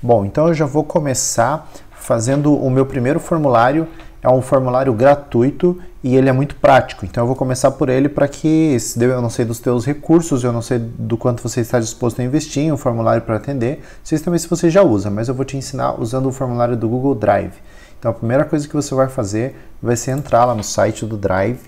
Bom, então eu já vou começar fazendo o meu primeiro formulário. É um formulário gratuito e ele é muito prático. Então eu vou começar por ele para que, eu não sei dos teus recursos, eu não sei do quanto você está disposto a investir em um formulário para atender, sei também se você já usa, mas eu vou te ensinar usando o formulário do Google Drive. Então a primeira coisa que você vai fazer vai ser entrar lá no site do Drive.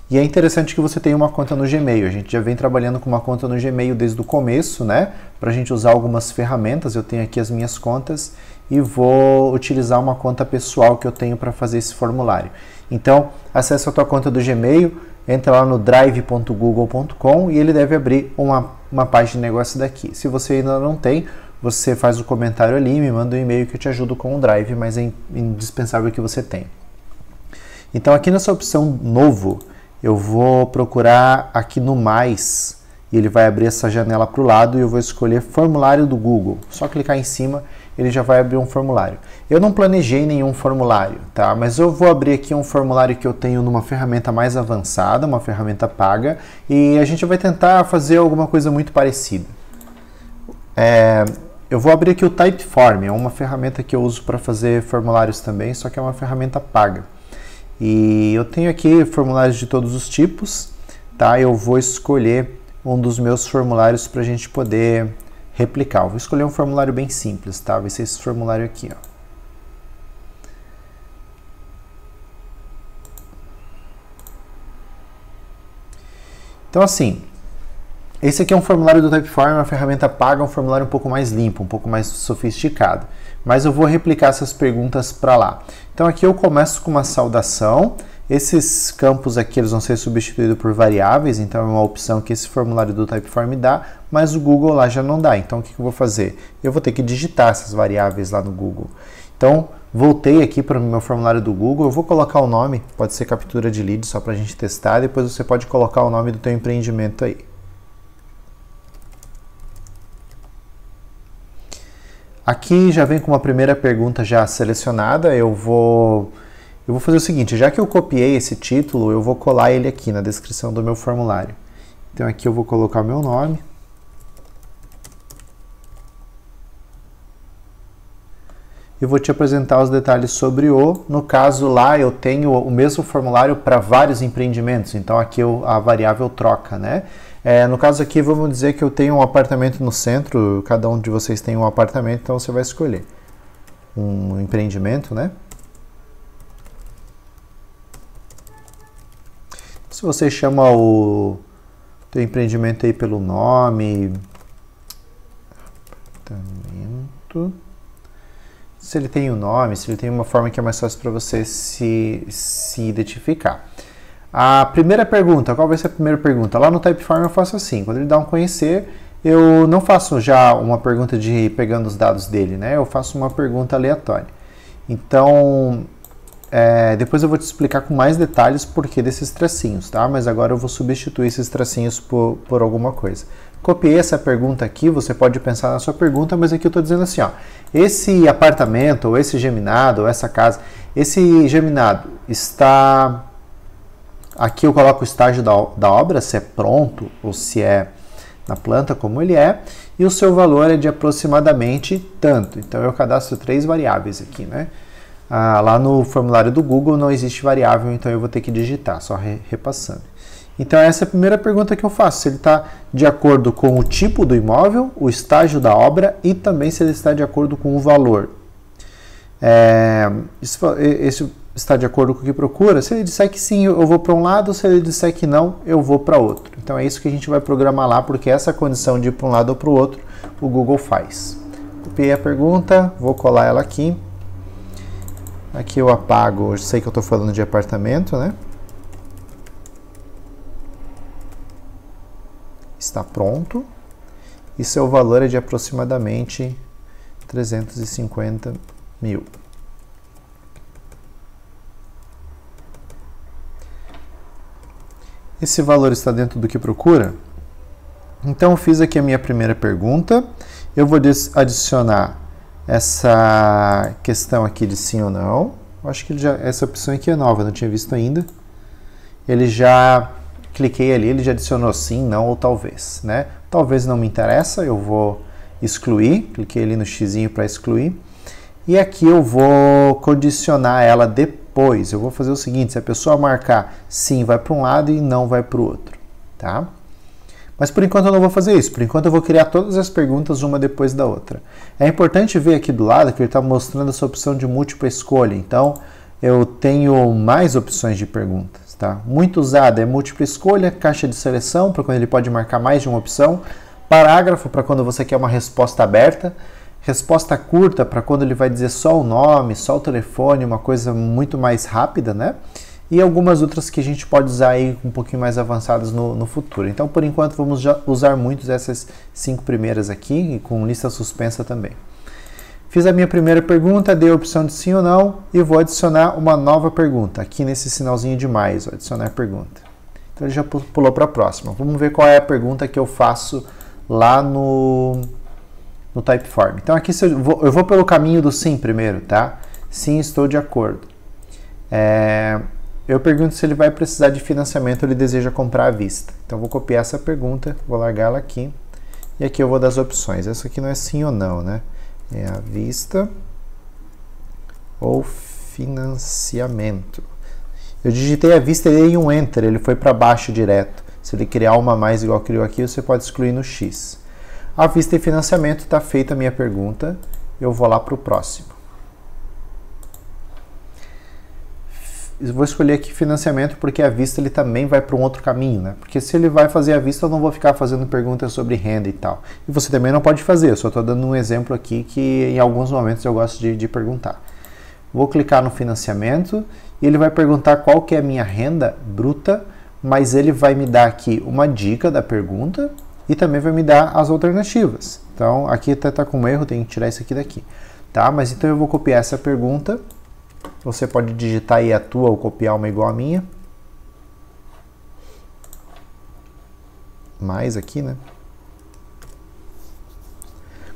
E é interessante que você tenha uma conta no Gmail. A gente já vem trabalhando com uma conta no Gmail desde o começo, né? Para a gente usar algumas ferramentas. Eu tenho aqui as minhas contas e vou utilizar uma conta pessoal que eu tenho para fazer esse formulário. Então, acesse a tua conta do Gmail, entra lá no drive.google.com e ele deve abrir uma página de negócio daqui. Se você ainda não tem, você faz o comentário ali, me manda um e-mail que eu te ajudo com o Drive, mas é indispensável que você tenha. Então, aqui nessa opção Novo, eu vou procurar aqui no Mais, e ele vai abrir essa janela para o lado e eu vou escolher Formulário do Google. Só clicar em cima, ele já vai abrir um formulário. Eu não planejei nenhum formulário, tá? Mas eu vou abrir aqui um formulário que eu tenho numa ferramenta mais avançada, uma ferramenta paga, e a gente vai tentar fazer alguma coisa muito parecida. Eu vou abrir aqui o Typeform, é uma ferramenta que eu uso para fazer formulários também, só que é uma ferramenta paga. E eu tenho aqui formulários de todos os tipos, tá? Eu vou escolher um dos meus formulários para a gente poder replicar. Eu vou escolher um formulário bem simples, tá? Vai ser esse formulário aqui, ó. Então, assim, esse aqui é um formulário do Typeform, uma ferramenta paga, um formulário um pouco mais limpo, um pouco mais sofisticado. Mas eu vou replicar essas perguntas para lá. Então aqui eu começo com uma saudação. Esses campos aqui eles vão ser substituídos por variáveis, então é uma opção que esse formulário do Typeform dá, mas o Google lá já não dá. Então o que eu vou fazer? Eu vou ter que digitar essas variáveis lá no Google. Então voltei aqui para o meu formulário do Google, eu vou colocar o nome, pode ser captura de lead só para a gente testar, depois você pode colocar o nome do teu empreendimento aí. Aqui já vem com uma primeira pergunta já selecionada, eu vou fazer o seguinte, já que eu copiei esse título, eu vou colar ele aqui na descrição do meu formulário. Então aqui eu vou colocar o meu nome. Eu vou te apresentar os detalhes sobre no caso lá eu tenho o mesmo formulário para vários empreendimentos, então aqui a variável troca, né? No caso aqui, vamos dizer que eu tenho um apartamento no centro, cada um de vocês tem um apartamento, então você vai escolher um empreendimento, né? Se você chama o teu empreendimento aí pelo nome, apartamento, se ele tem um nome, se ele tem uma forma que é mais fácil para você se identificar. A primeira pergunta, qual vai ser a primeira pergunta? Lá no Typeform eu faço assim, quando ele dá um conhecer, eu não faço já uma pergunta pegando os dados dele, né? Eu faço uma pergunta aleatória. Então, depois eu vou te explicar com mais detalhes o porquê desses tracinhos, tá? Mas agora eu vou substituir esses tracinhos por alguma coisa. Copiei essa pergunta aqui, você pode pensar na sua pergunta, mas aqui eu estou dizendo assim, ó, esse apartamento, ou esse geminado, ou essa casa, esse geminado está... Aqui eu coloco o estágio da obra, se é pronto ou se é na planta, como ele é, e o seu valor é de aproximadamente tanto. Então eu cadastro 3 variáveis aqui, né? Lá no formulário do Google não existe variável, então eu vou ter que digitar, só repassando. Então essa é a primeira pergunta que eu faço, se ele está de acordo com o tipo do imóvel, o estágio da obra e também se ele está de acordo com o valor. Esse está de acordo com o que procura? Se ele disser que sim, eu vou para um lado, se ele disser que não, eu vou para outro. Então é isso que a gente vai programar lá, porque essa condição de ir para um lado ou para o outro, o Google faz. Copiei a pergunta, vou colar ela aqui. Aqui eu apago, eu sei que eu estou falando de apartamento, né? Está pronto. E seu valor é de aproximadamente 350 mil. Esse valor está dentro do que procura? Então eu fiz aqui a minha primeira pergunta. Eu vou adicionar essa questão aqui de sim ou não. Eu acho que essa opção aqui é nova, não tinha visto ainda. Ele já cliquei ali, ele já adicionou sim, não ou talvez, né? Talvez não me interessa, eu vou excluir, cliquei ali no xizinho para excluir, e aqui eu vou condicionar ela depois. Eu vou fazer o seguinte, se a pessoa marcar sim, vai para um lado e não vai para o outro, tá? Mas por enquanto eu não vou fazer isso, por enquanto eu vou criar todas as perguntas uma depois da outra. É importante ver aqui do lado que ele está mostrando essa opção de múltipla escolha, então eu tenho mais opções de perguntas, tá? Muito usada é múltipla escolha, caixa de seleção, para quando ele pode marcar mais de uma opção, parágrafo, para quando você quer uma resposta aberta, resposta curta, para quando ele vai dizer só o nome, só o telefone, uma coisa muito mais rápida, né? E algumas outras que a gente pode usar aí um pouquinho mais avançadas no futuro. Então, por enquanto, vamos já usar muitos essas 5 primeiras aqui, e com lista suspensa também. Fiz a minha primeira pergunta, dei a opção de sim ou não, e vou adicionar uma nova pergunta, aqui nesse sinalzinho de mais, adicionar pergunta. Então, ele já pulou para a próxima. Vamos ver qual é a pergunta que eu faço lá no Typeform. Então, aqui eu vou pelo caminho do sim primeiro, tá? Sim, estou de acordo. Eu pergunto se ele vai precisar de financiamento ou ele deseja comprar à vista. Então, vou copiar essa pergunta, vou largar ela aqui. E aqui eu vou dar as opções. Essa aqui não é sim ou não, né? É à vista ou financiamento. Eu digitei à vista e dei um Enter, ele foi para baixo direto. Se ele criar uma a mais igual criou aqui, você pode excluir no X. À vista e financiamento, está feita a minha pergunta. Eu vou lá para o próximo. Eu vou escolher aqui financiamento porque a vista ele também vai para um outro caminho, né? Porque se ele vai fazer a vista, eu não vou ficar fazendo perguntas sobre renda e tal. E você também não pode fazer, eu só estou dando um exemplo aqui que em alguns momentos eu gosto de perguntar. Vou clicar no financiamento e ele vai perguntar qual que é a minha renda bruta, mas ele vai me dar aqui uma dica da pergunta e também vai me dar as alternativas. Então, aqui até está com um erro, tenho que tirar isso aqui daqui. Tá? Mas então eu vou copiar essa pergunta. Você pode digitar aí a tua ou copiar uma igual a minha. Mais aqui, né?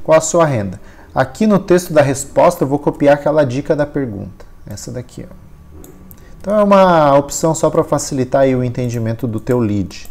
Qual a sua renda? Aqui no texto da resposta eu vou copiar aquela dica da pergunta. Essa daqui, ó. Então é uma opção só para facilitar aí o entendimento do teu lead.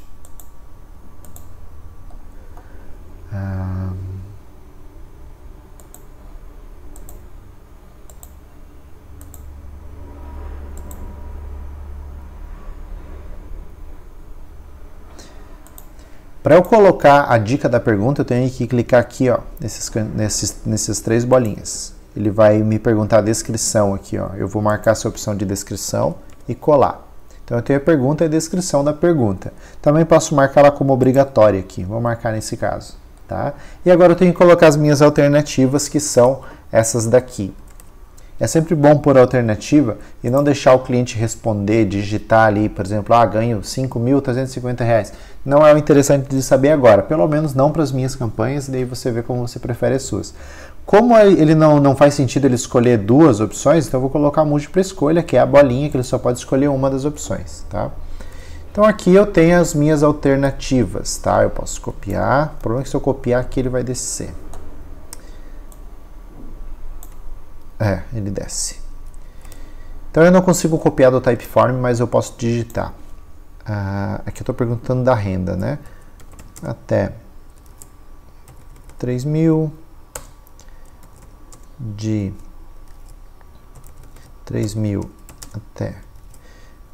Para eu colocar a dica da pergunta, eu tenho que clicar aqui, ó, nesses 3 bolinhas. Ele vai me perguntar a descrição aqui, ó. Eu vou marcar essa opção de descrição e colar. Então eu tenho a pergunta e a descrição da pergunta. Também posso marcar ela como obrigatória aqui. Vou marcar nesse caso, tá? E agora eu tenho que colocar as minhas alternativas, que são essas daqui. É sempre bom pôr a alternativa e não deixar o cliente responder, digitar ali, por exemplo, ganho R$ 5.350. Não é o interessante de saber agora, pelo menos não para as minhas campanhas, e daí você vê como você prefere as suas. Como ele não faz sentido ele escolher 2 opções, então eu vou colocar a múltipla escolha, que é a bolinha, que ele só pode escolher uma das opções, tá? Então aqui eu tenho as minhas alternativas, tá? Eu posso copiar, o problema é que se eu copiar aqui ele vai descer. Ele desce. Então eu não consigo copiar do Typeform, mas eu posso digitar. Aqui eu estou perguntando da renda, né? Até 3.000, de 3.000 até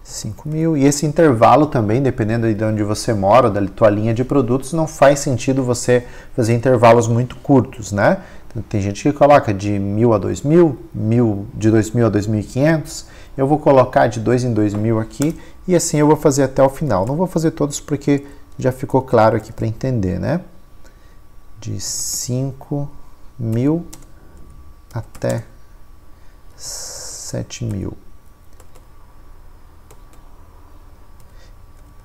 5.000. E esse intervalo também, dependendo de onde você mora, da tua linha de produtos, não faz sentido você fazer intervalos muito curtos, né? Tem gente que coloca de 1.000 a 2.000, de 2.000 a 2.500. Eu vou colocar de 2 em 2.000 aqui e assim eu vou fazer até o final. Não vou fazer todos porque já ficou claro aqui para entender, né? De 5.000 até 7.000.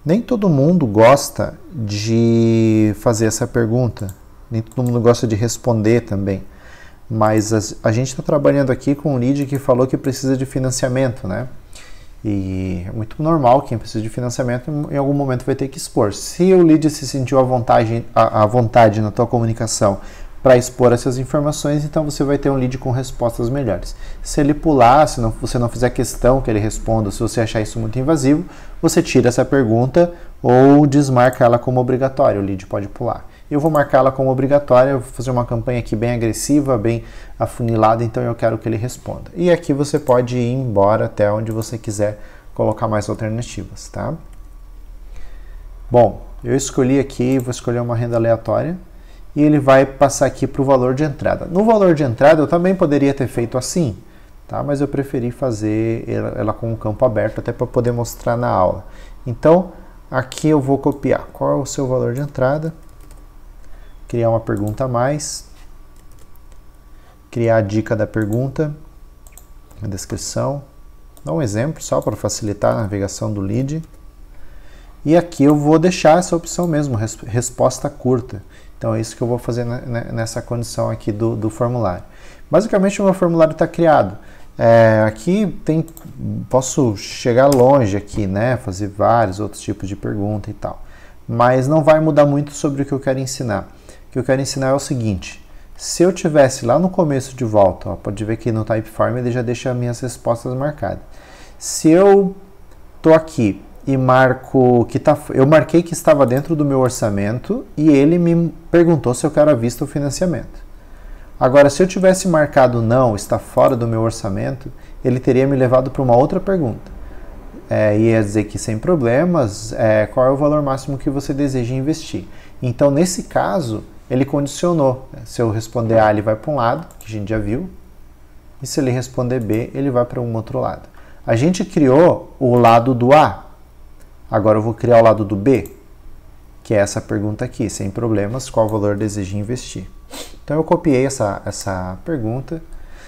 Nem todo mundo gosta de fazer essa pergunta. Nem todo mundo gosta de responder também. Mas a gente está trabalhando aqui com um lead que falou que precisa de financiamento, né? E é muito normal, quem precisa de financiamento em algum momento vai ter que expor. Se o lead se sentiu à vontade na tua comunicação para expor essas informações, então você vai ter um lead com respostas melhores. Se ele pular, se você não fizer questão que ele responda, se você achar isso muito invasivo, você tira essa pergunta ou desmarca ela como obrigatória, o lead pode pular. eu vou marcá-la como obrigatória, eu vou fazer uma campanha aqui bem agressiva, bem afunilada, então eu quero que ele responda. E aqui você pode ir embora até onde você quiser colocar mais alternativas, tá? Bom, eu escolhi aqui, vou escolher uma renda aleatória, e ele vai passar aqui para o valor de entrada. No valor de entrada eu também poderia ter feito assim, tá? Mas eu preferi fazer ela com o campo aberto, até para poder mostrar na aula. Então, aqui eu vou copiar qual é o seu valor de entrada, criar uma pergunta a mais, criar a dica da pergunta, a descrição, dar um exemplo só para facilitar a navegação do lead. E aqui eu vou deixar essa opção mesmo, resposta curta. Então é isso que eu vou fazer nessa condição aqui do formulário. Basicamente o meu formulário está criado. Aqui posso chegar longe aqui, né? Fazer vários outros tipos de pergunta e tal. Mas não vai mudar muito sobre o que eu quero ensinar. O que eu quero ensinar é o seguinte. Se eu tivesse lá no começo de volta, ó, pode ver que no Typeform ele já deixa as minhas respostas marcadas. Se eu estou aqui e marco que eu marquei que estava dentro do meu orçamento e ele me perguntou se eu quero à vista o financiamento. Agora, se eu tivesse marcado não, está fora do meu orçamento, ele teria me levado para uma outra pergunta. Ia dizer que sem problemas, qual é o valor máximo que você deseja investir? Então, nesse caso, ele condicionou. Se eu responder A, ele vai para um lado, que a gente já viu, e se ele responder B, ele vai para um outro lado. A gente criou o lado do A. Agora eu vou criar o lado do B, que é essa pergunta aqui, sem problemas, qual valor deseja investir. Então eu copiei essa pergunta,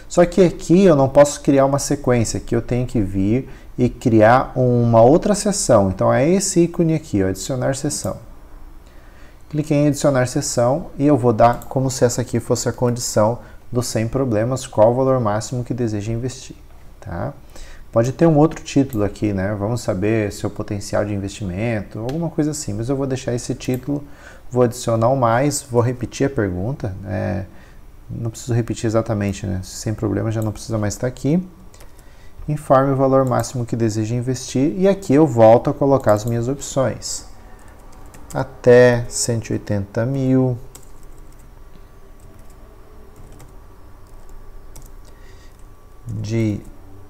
só que aqui eu não posso criar uma sequência, aqui eu tenho que vir e criar uma outra seção. Então é esse ícone aqui, ó, adicionar seção. Cliquei em adicionar seção e eu vou dar como se essa aqui fosse a condição do sem problemas, qual o valor máximo que deseja investir, tá? Pode ter um outro título aqui, né? Vamos saber seu potencial de investimento, alguma coisa assim. Mas eu vou deixar esse título, vou adicionar um mais, vou repetir a pergunta. Não preciso repetir exatamente, né? Sem problema, já não precisa mais estar aqui. Informe o valor máximo que deseja investir. E aqui eu volto a colocar as minhas opções. Até 180 mil. De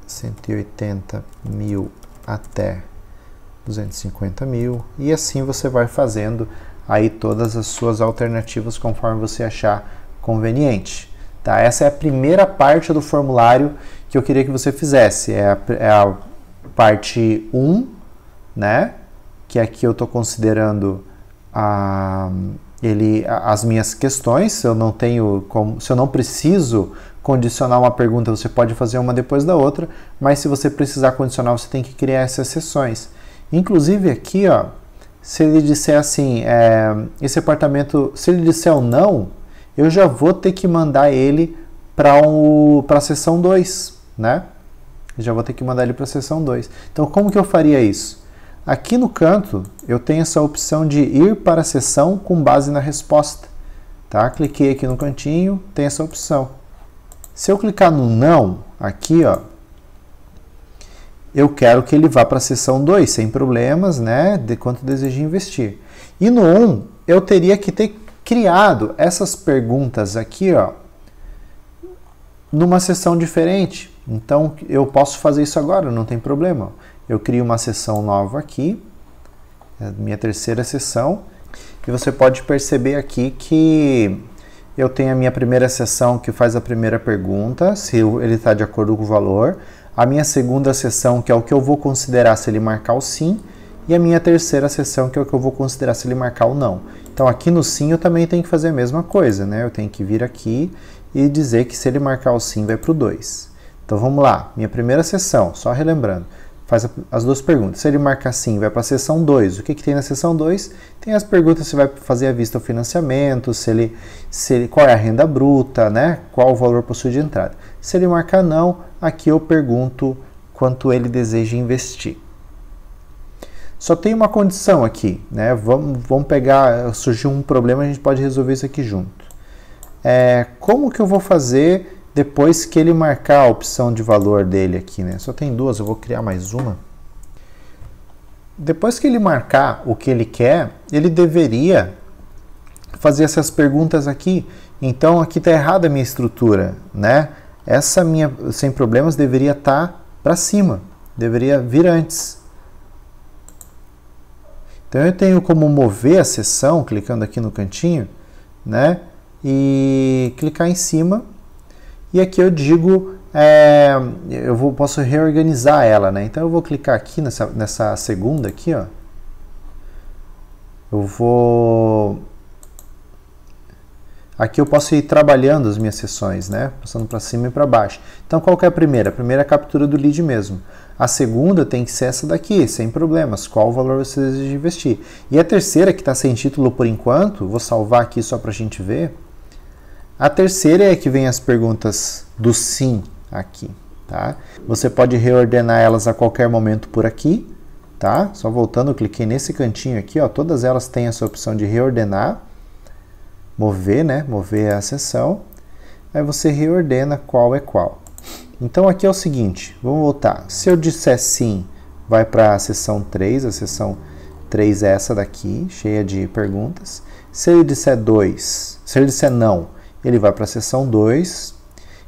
180 mil até 250 mil, e assim você vai fazendo aí todas as suas alternativas conforme você achar conveniente, tá? Essa é a primeira parte do formulário que eu queria que você fizesse, é a parte 1, né? Que aqui eu estou considerando as minhas questões. Se eu não tenho se eu não preciso condicionar uma pergunta, você pode fazer uma depois da outra, mas se você precisar condicionar, você tem que criar essas seções. Inclusive aqui, ó, se ele disser assim, esse apartamento, se ele disser o não, eu já vou ter que mandar ele para a seção 2, né? Eu já vou ter que mandar ele para a seção 2. Então, como que eu faria isso? Aqui no canto, eu tenho essa opção de ir para a seção com base na resposta, tá? Cliquei aqui no cantinho, tem essa opção. Se eu clicar no não, aqui, ó, eu quero que ele vá para a seção 2, sem problemas, né, de quanto deseja investir. E no 1, eu teria que ter criado essas perguntas aqui, ó, numa seção diferente. Então, eu posso fazer isso agora, não tem problema. Eu crio uma seção nova aqui, é a minha terceira seção, e você pode perceber aqui que eu tenho a minha primeira seção que faz a primeira pergunta, se ele está de acordo com o valor. A minha segunda seção, que é o que eu vou considerar se ele marcar o sim. E a minha terceira seção, que é o que eu vou considerar se ele marcar o não. Então aqui no sim eu também tenho que fazer a mesma coisa, né? Eu tenho que vir aqui e dizer que se ele marcar o sim vai para o 2. Então vamos lá, minha primeira seção, só relembrando. Faz as duas perguntas. Se ele marcar sim, vai para a seção 2. O que tem na seção 2? Tem as perguntas se vai fazer à vista o financiamento, qual é a renda bruta, né? Qual o valor possui de entrada. Se ele marcar não, aqui eu pergunto quanto ele deseja investir. Só tem uma condição aqui, né? Vamos pegar, surgiu um problema, a gente pode resolver isso aqui junto. Como que eu vou fazer depois que ele marcar a opção de valor dele aqui, né? Só tem duas, eu vou criar mais uma. Depois que ele marcar o que ele quer, ele deveria fazer essas perguntas aqui. Então aqui está errada a minha estrutura, né? Essa minha sem problemas deveria estar para cima, deveria vir antes. Então eu tenho como mover a seção, clicando aqui no cantinho, né? E clicar em cima. E aqui eu digo, posso reorganizar ela, né? Então eu vou clicar aqui nessa segunda aqui, ó. Aqui eu posso ir trabalhando as minhas sessões, né? Passando para cima e para baixo. Então, qual que é a primeira? A primeira é a captura do lead mesmo. A segunda tem que ser essa daqui, sem problemas. Qual o valor você deseja investir? E a terceira, que está sem título por enquanto, vou salvar aqui só para a gente ver. A terceira é que vem as perguntas do sim aqui, tá? Você pode reordenar elas a qualquer momento por aqui, tá? Só voltando, eu cliquei nesse cantinho aqui, ó. Todas elas têm essa opção de reordenar. Mover, né? Mover a seção. Aí você reordena qual é qual. Então aqui é o seguinte, vamos voltar. Se eu disser sim, vai para a seção 3. A seção 3 é essa daqui, cheia de perguntas. Se ele disser não, ele vai para a seção 2.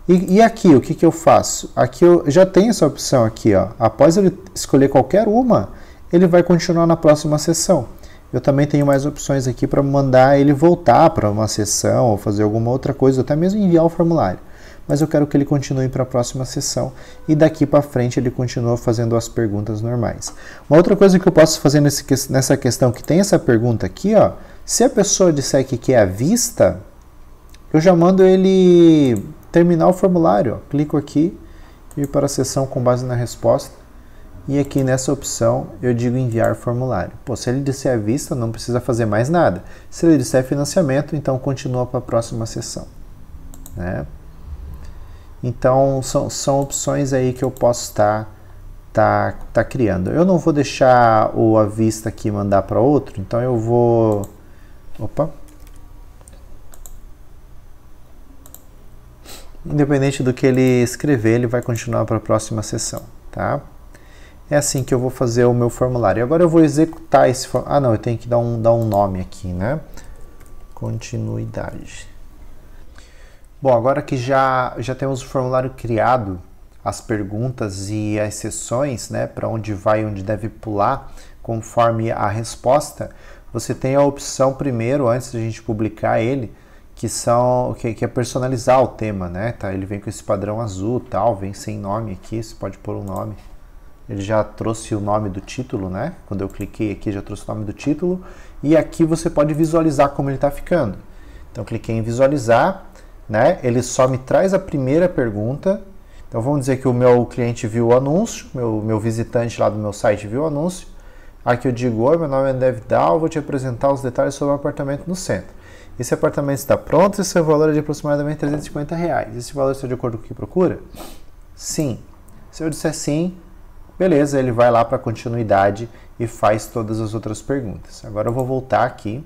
E aqui, o que eu faço? Aqui eu já tenho essa opção aqui, ó. Após ele escolher qualquer uma, ele vai continuar na próxima sessão. Eu também tenho mais opções aqui para mandar ele voltar para uma sessão ou fazer alguma outra coisa, até mesmo enviar o formulário. Mas eu quero que ele continue para a próxima sessão e daqui para frente ele continua fazendo as perguntas normais. Uma outra coisa que eu posso fazer nessa questão que tem essa pergunta aqui, ó, se a pessoa disser que quer a vista, eu já mando ele terminar o formulário. Ó. Clico aqui e ir para a sessão com base na resposta. E aqui nessa opção eu digo enviar formulário. Pô, se ele disser à vista, não precisa fazer mais nada. Se ele disser financiamento, então continua para a próxima sessão. Né? Então são opções aí que eu posso estar criando. Eu não vou deixar o à vista aqui mandar para outro, então eu vou... Opa! Independente do que ele escrever, ele vai continuar para a próxima sessão. Tá? É assim que eu vou fazer o meu formulário. Agora eu vou executar esse formulário. Ah, não, eu tenho que dar um nome aqui, né? Continuidade. Bom, agora que já temos o formulário criado, as perguntas e as sessões, né? Para onde vai e onde deve pular, conforme a resposta, você tem a opção primeiro, antes de a gente publicar ele, que é personalizar o tema, né? Tá? Ele vem com esse padrão azul, tal, vem sem nome aqui, você pode pôr um nome. Ele já trouxe o nome do título, né? Quando eu cliquei aqui, já trouxe o nome do título. E aqui você pode visualizar como ele está ficando. Então, eu cliquei em visualizar, né? Ele só me traz a primeira pergunta. Então, vamos dizer que o meu cliente viu o anúncio, meu visitante lá do meu site viu o anúncio. Aqui eu digo, oi, meu nome é André Vidal, vou te apresentar os detalhes sobre o apartamento no centro. Esse apartamento está pronto e seu valor é de aproximadamente R$350. Esse valor está de acordo com o que procura? Sim. Se eu disser sim, beleza, ele vai lá para a continuidade e faz todas as outras perguntas. Agora eu vou voltar aqui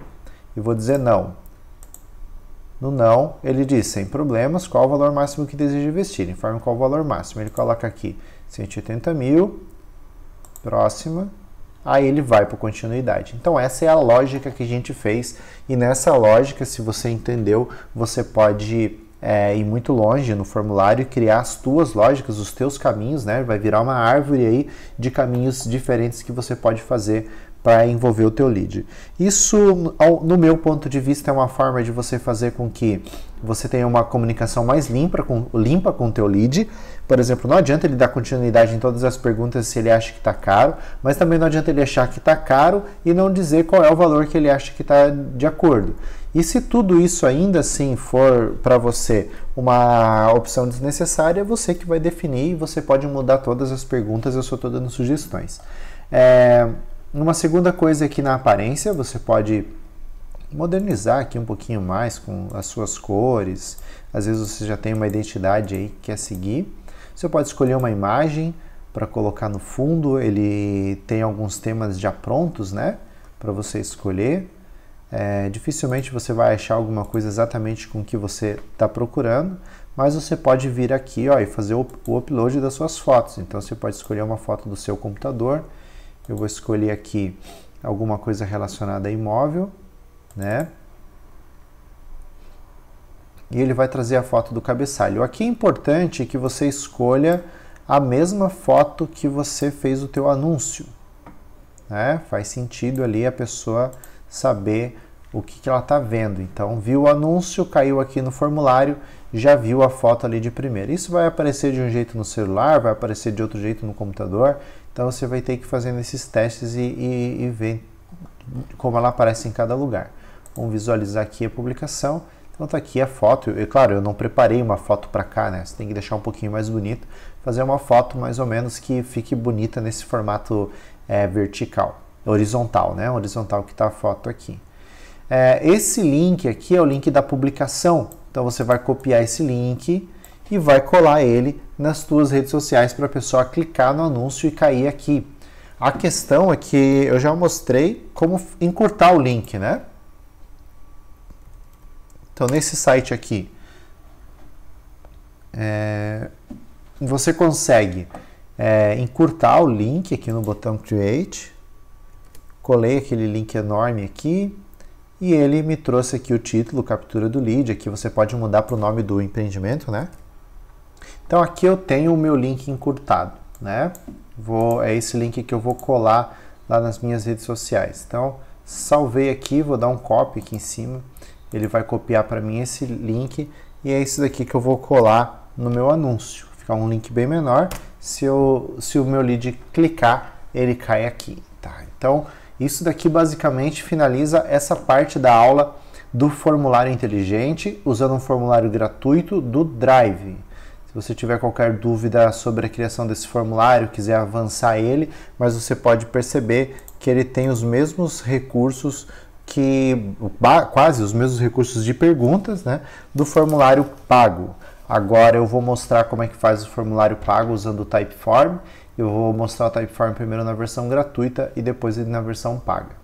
e vou dizer não. No não, ele diz, sem problemas, qual o valor máximo que deseja investir? Informe qual o valor máximo. Ele coloca aqui 180 mil, próxima, aí ele vai para a continuidade. Então essa é a lógica que a gente fez e nessa lógica, se você entendeu, você pode... ir muito longe no formulário e criar as tuas lógicas, os teus caminhos, né? Vai virar uma árvore aí de caminhos diferentes que você pode fazer para envolver o teu lead. Isso, no meu ponto de vista, é uma forma de você fazer com que você tenha uma comunicação mais limpa com o teu lead. Por exemplo, não adianta ele dar continuidade em todas as perguntas se ele acha que está caro, mas também não adianta ele achar que está caro e não dizer qual é o valor que ele acha que está de acordo. E se tudo isso ainda assim for para você uma opção desnecessária, é você que vai definir e você pode mudar todas as perguntas, eu só estou dando sugestões. Uma segunda coisa aqui na aparência, você pode modernizar aqui um pouquinho mais com as suas cores, às vezes você já tem uma identidade aí que quer seguir. Você pode escolher uma imagem para colocar no fundo, ele tem alguns temas já prontos, né, para você escolher. Dificilmente você vai achar alguma coisa exatamente com o que você está procurando, mas você pode vir aqui, ó, e fazer o upload das suas fotos. Então você pode escolher uma foto do seu computador. Eu vou escolher aqui alguma coisa relacionada a imóvel, né? e ele vai trazer a foto do cabeçalho. Aqui é importante que você escolha a mesma foto que você fez o teu anúncio, né? Faz sentido ali a pessoa saber o que ela está vendo. Então, viu o anúncio, caiu aqui no formulário, já viu a foto ali de primeira. Isso vai aparecer de um jeito no celular, vai aparecer de outro jeito no computador, então você vai ter que ir fazendo esses testes e ver como ela aparece em cada lugar. Vamos visualizar aqui a publicação. Então tá aqui a foto. Claro, eu não preparei uma foto para cá, né? Você tem que deixar um pouquinho mais bonito, fazer uma foto mais ou menos que fique bonita nesse formato vertical, horizontal, né? Horizontal que está a foto aqui. Esse link aqui é o link da publicação. Então você vai copiar esse link e vai colar ele nas tuas redes sociais para a pessoa clicar no anúncio e cair aqui. A questão é que eu já mostrei como encurtar o link, né? Então, nesse site aqui, você consegue encurtar o link aqui no botão Create. Colei aquele link enorme aqui e ele me trouxe aqui o título, captura do lead. Aqui você pode mudar para o nome do empreendimento, né? Então, aqui eu tenho o meu link encurtado, né? É esse link que eu vou colar lá nas minhas redes sociais. Então, salvei aqui, vou dar um copy aqui em cima. Ele vai copiar para mim esse link e é esse daqui que eu vou colar no meu anúncio. Ficar um link bem menor. Se o meu lead clicar, ele cai aqui. Tá? Então, isso daqui basicamente finaliza essa parte da aula do formulário inteligente, usando um formulário gratuito do Drive. Se você tiver qualquer dúvida sobre a criação desse formulário, quiser avançar ele, mas você pode perceber que ele tem os mesmos recursos quase os mesmos recursos de perguntas, né, do formulário pago. Agora eu vou mostrar como é que faz o formulário pago usando o Typeform. Eu vou mostrar o Typeform primeiro na versão gratuita e depois na versão paga.